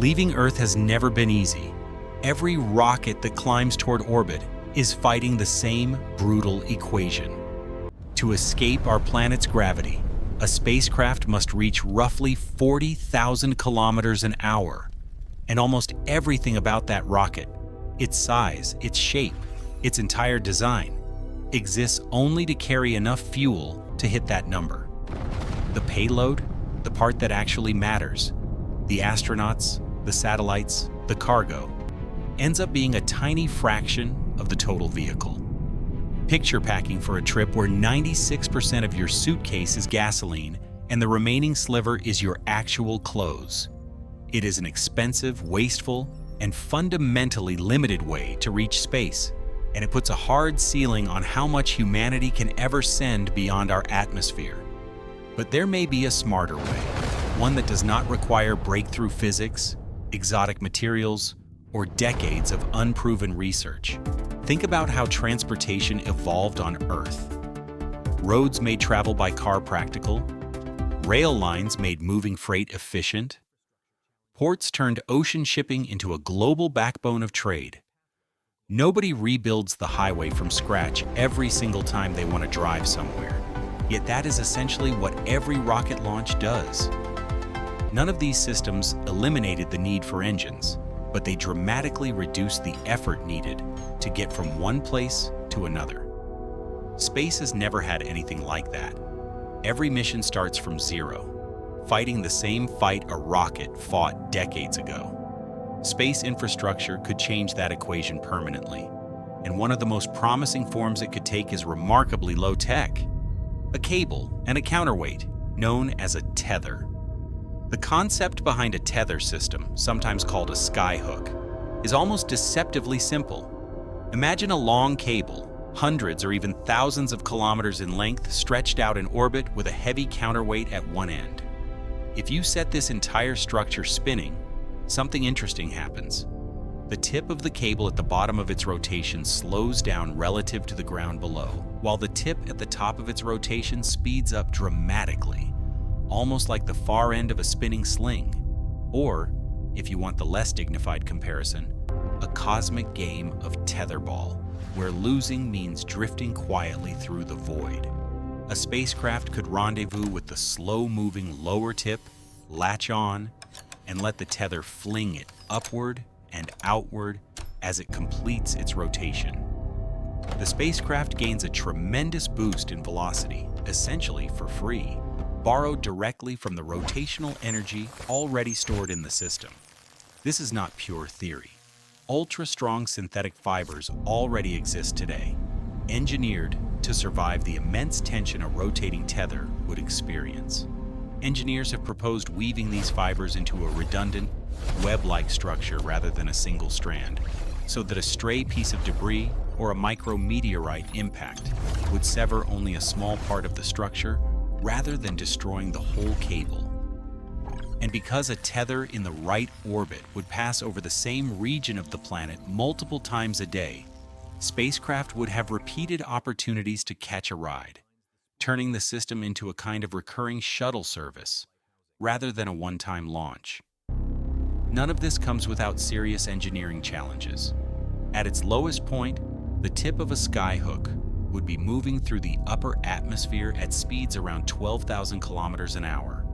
Leaving Earth has never been easy. Every rocket that climbs toward orbit is fighting the same brutal equation. To escape our planet's gravity, a spacecraft must reach roughly 40,000 kilometers an hour. And almost everything about that rocket, its size, its shape, its entire design, exists only to carry enough fuel to hit that number. The payload, the part that actually matters, the astronauts, the satellites, the cargo, ends up being a tiny fraction of the total vehicle. Picture packing for a trip where 96% of your suitcase is gasoline and the remaining sliver is your actual clothes. It is an expensive, wasteful, and fundamentally limited way to reach space, and it puts a hard ceiling on how much humanity can ever send beyond our atmosphere. But there may be a smarter way, one that does not require breakthrough physics, exotic materials, or decades of unproven research. Think about how transportation evolved on Earth. Roads made travel by car practical, rail lines made moving freight efficient, ports turned ocean shipping into a global backbone of trade. Nobody rebuilds the highway from scratch every single time they want to drive somewhere, yet that is essentially what every rocket launch does. None of these systems eliminated the need for engines, but they dramatically reduced the effort needed to get from one place to another. Space has never had anything like that. Every mission starts from zero, fighting the same fight a rocket fought decades ago. Space infrastructure could change that equation permanently, and one of the most promising forms it could take is remarkably low tech: a cable and a counterweight, known as a tether. The concept behind a tether system, sometimes called a skyhook, is almost deceptively simple. Imagine a long cable, hundreds or even thousands of kilometers in length, stretched out in orbit with a heavy counterweight at one end. If you set this entire structure spinning, something interesting happens. The tip of the cable at the bottom of its rotation slows down relative to the ground below, while the tip at the top of its rotation speeds up dramatically, almost like the far end of a spinning sling. Or, if you want the less dignified comparison, a cosmic game of tetherball, where losing means drifting quietly through the void. A spacecraft could rendezvous with the slow-moving lower tip, latch on, and let the tether fling it upward and outward as it completes its rotation. The spacecraft gains a tremendous boost in velocity, essentially for free, borrowed directly from the rotational energy already stored in the system. This is not pure theory. Ultra-strong synthetic fibers already exist today, engineered to survive the immense tension a rotating tether would experience. Engineers have proposed weaving these fibers into a redundant, web-like structure rather than a single strand, so that a stray piece of debris or a micrometeorite impact would sever only a small part of the structure rather than destroying the whole cable. And because a tether in the right orbit would pass over the same region of the planet multiple times a day, spacecraft would have repeated opportunities to catch a ride, turning the system into a kind of recurring shuttle service rather than a one-time launch. None of this comes without serious engineering challenges. At its lowest point, the tip of a skyhook would be moving through the upper atmosphere at speeds around 12,000 kilometers an hour.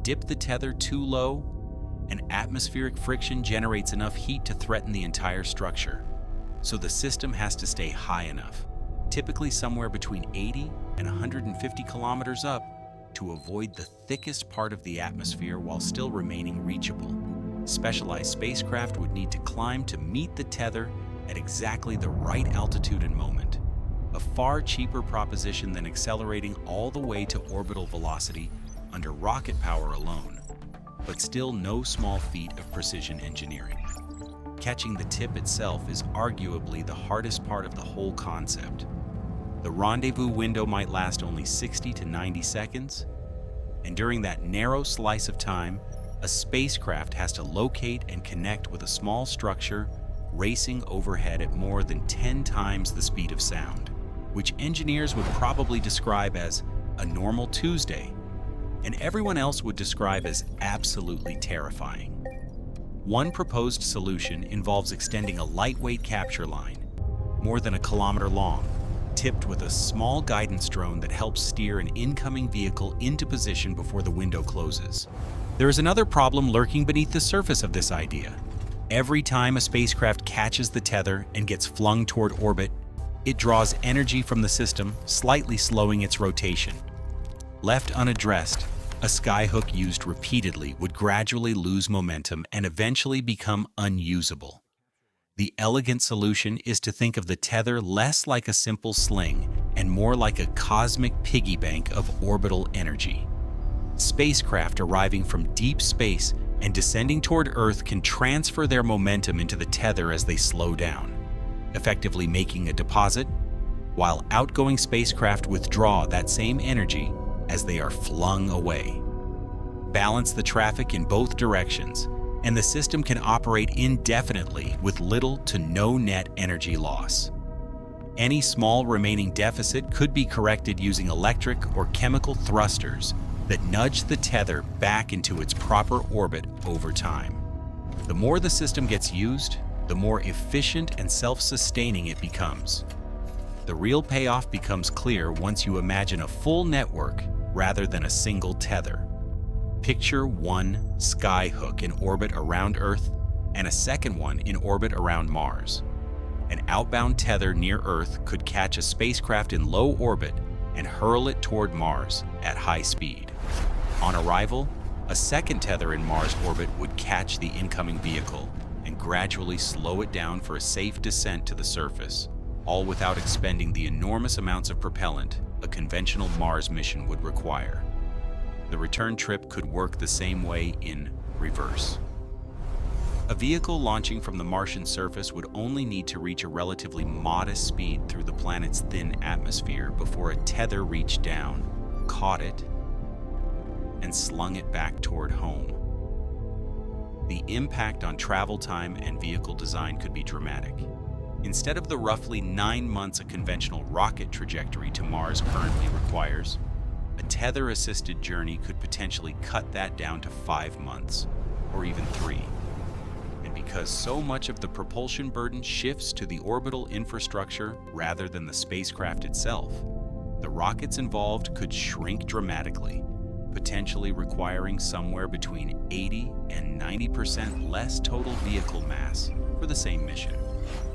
Dip the tether too low, and atmospheric friction generates enough heat to threaten the entire structure. So the system has to stay high enough, typically somewhere between 80 and 150 kilometers up, to avoid the thickest part of the atmosphere while still remaining reachable. Specialized spacecraft would need to climb to meet the tether at exactly the right altitude and moment. A far cheaper proposition than accelerating all the way to orbital velocity under rocket power alone, but still no small feat of precision engineering. Catching the tip itself is arguably the hardest part of the whole concept. The rendezvous window might last only 60 to 90 seconds, and during that narrow slice of time, a spacecraft has to locate and connect with a small structure racing overhead at more than 10 times the speed of sound, which engineers would probably describe as a normal Tuesday, and everyone else would describe as absolutely terrifying. One proposed solution involves extending a lightweight capture line, more than a kilometer long, tipped with a small guidance drone that helps steer an incoming vehicle into position before the window closes. There is another problem lurking beneath the surface of this idea. Every time a spacecraft catches the tether and gets flung toward orbit, it draws energy from the system, slightly slowing its rotation. Left unaddressed, a skyhook used repeatedly would gradually lose momentum and eventually become unusable. The elegant solution is to think of the tether less like a simple sling and more like a cosmic piggy bank of orbital energy. Spacecraft arriving from deep space and descending toward Earth can transfer their momentum into the tether as they slow down, effectively making a deposit, while outgoing spacecraft withdraw that same energy as they are flung away. Balance the traffic in both directions, and the system can operate indefinitely with little to no net energy loss. Any small remaining deficit could be corrected using electric or chemical thrusters that nudge the tether back into its proper orbit over time. The more the system gets used, the more efficient and self-sustaining it becomes. The real payoff becomes clear once you imagine a full network rather than a single tether. Picture one skyhook in orbit around Earth and a second one in orbit around Mars. An outbound tether near Earth could catch a spacecraft in low orbit and hurl it toward Mars at high speed. On arrival, a second tether in Mars orbit would catch the incoming vehicle and gradually slow it down for a safe descent to the surface, all without expending the enormous amounts of propellant a conventional Mars mission would require. The return trip could work the same way in reverse. A vehicle launching from the Martian surface would only need to reach a relatively modest speed through the planet's thin atmosphere before a tether reached down, caught it, and slung it back toward home. The impact on travel time and vehicle design could be dramatic. Instead of the roughly 9 months a conventional rocket trajectory to Mars currently requires, a tether-assisted journey could potentially cut that down to 5 months, or even 3. And because so much of the propulsion burden shifts to the orbital infrastructure rather than the spacecraft itself, the rockets involved could shrink dramatically, potentially requiring somewhere between 80 and 90% less total vehicle mass for the same mission.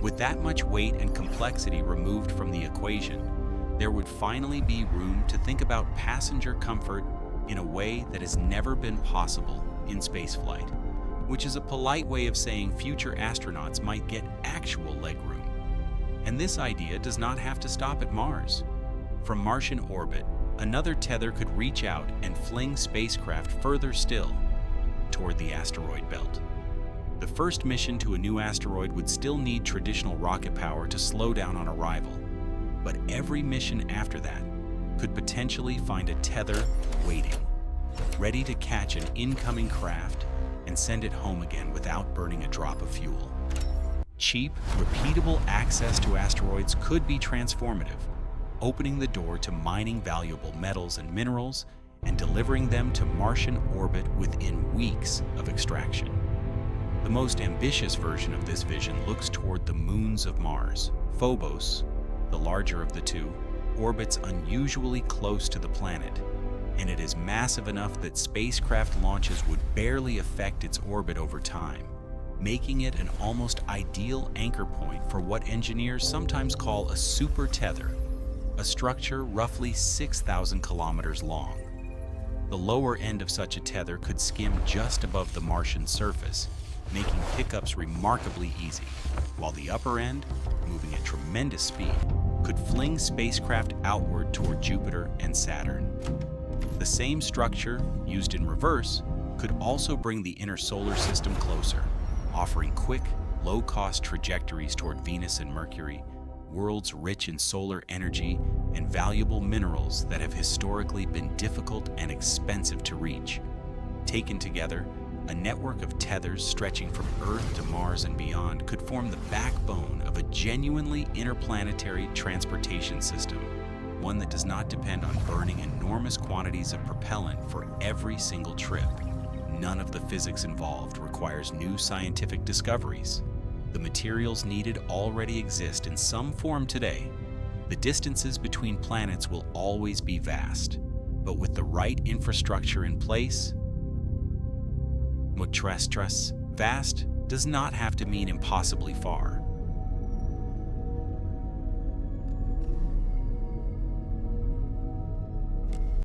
With that much weight and complexity removed from the equation, there would finally be room to think about passenger comfort in a way that has never been possible in spaceflight, which is a polite way of saying future astronauts might get actual legroom. And this idea does not have to stop at Mars. From Martian orbit, another tether could reach out and fling spacecraft further still toward the asteroid belt. The first mission to a new asteroid would still need traditional rocket power to slow down on arrival, but every mission after that could potentially find a tether waiting, ready to catch an incoming craft and send it home again without burning a drop of fuel. Cheap, repeatable access to asteroids could be transformative, opening the door to mining valuable metals and minerals and delivering them to Martian orbit within weeks of extraction. The most ambitious version of this vision looks toward the moons of Mars. Phobos, the larger of the two, orbits unusually close to the planet, and it is massive enough that spacecraft launches would barely affect its orbit over time, making it an almost ideal anchor point for what engineers sometimes call a super-tether, a structure roughly 6,000 kilometers long. The lower end of such a tether could skim just above the Martian surface, making pickups remarkably easy, while the upper end, moving at tremendous speed, could fling spacecraft outward toward Jupiter and Saturn. The same structure, used in reverse, could also bring the inner solar system closer, offering quick, low-cost trajectories toward Venus and Mercury, worlds rich in solar energy and valuable minerals that have historically been difficult and expensive to reach. Taken together, a network of tethers stretching from Earth to Mars and beyond could form the backbone of a genuinely interplanetary transportation system, one that does not depend on burning enormous quantities of propellant for every single trip. none of the physics involved requires new scientific discoveries. The materials needed already exist in some form today. The distances between planets will always be vast, but with the right infrastructure in place, vast does not have to mean impossibly far.